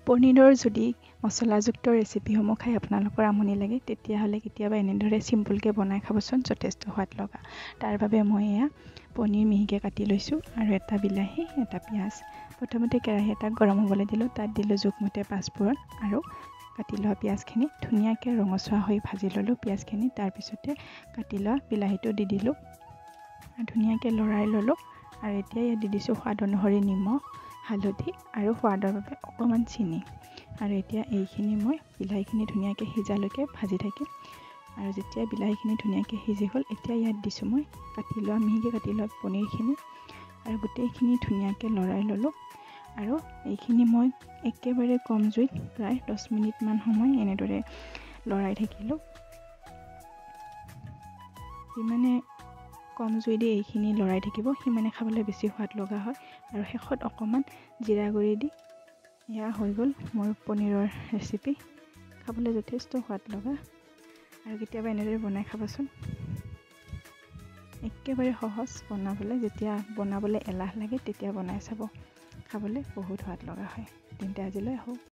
পনীৰৰ যদি মছলাযুক্ত ৰেচিপিসমূহ খাই আপোনালোকৰ আমনি লাগে তেতিয়াহ'লে কেতিয়াবা এনেদৰে চিম্পুলকৈ বনাই খাবচোন, যথেষ্ট সোৱাদ লগা। তাৰ বাবে মই এয়া পনীৰ মিহিকৈ কাটি লৈছোঁ আৰু এটা বিলাহী, এটা পিঁয়াজ। প্ৰথমতে কেৰাহী এটা গৰম হ'বলৈ দিলোঁ, তাত দিলোঁ জোখমতে পাঁচফোৰণ আৰু কাটি লোৱা পিঁয়াজখিনি ধুনীয়াকৈ ৰঙচুৱা হৈ ভাজি ল'লোঁ পিঁয়াজখিনি। তাৰপিছতে কাটি লোৱা বিলাহীটো দি দিলোঁ, ধুনীয়াকৈ লৰাই ল'লোঁ আৰু এতিয়া ইয়াত দি দিছোঁ সোৱাদ অনুসৰি নিমখ, হালধি আৰু সোৱাদৰ বাবে অকণমান চেনি। আৰু এতিয়া এইখিনি মই বিলাহীখিনি ধুনীয়াকৈ সিজালৈকে ভাজি থাকিম। আৰু যেতিয়া বিলাহীখিনি ধুনীয়াকৈ সিজি গ'ল, এতিয়া ইয়াত দিছোঁ মই মিহিকৈ কাটি লোৱা পনীৰখিনি আৰু গোটেইখিনি ধুনীয়াকৈ লৰাই ল'লোঁ। আৰু এইখিনি মই একেবাৰে কম জুইত প্ৰায় 10 মিনিটমান সময় এনেদৰে লৰাই থাকিলোঁ। যিমানে কম জুই দি এইখিনি লৰাই থাকিব সিমানে খাবলৈ বেছি সোৱাদ লগা হয়। আৰু শেষত অকণমান জিৰা গুড়ি দি এয়া হৈ গ'ল মোৰ পনীৰৰ ৰেচিপি, খাবলৈ যথেষ্ট সোৱাদ লগা। আৰু কেতিয়াবা এনেদৰে বনাই খাবচোন, একেবাৰে সহজ বনাবলৈ। যেতিয়া বনাবলৈ এলাহ লাগে তেতিয়া বনাই চাব, খাবলৈ বহুত সোৱাদ লগা হয়। তেন্তে আজিলৈ আহোঁ।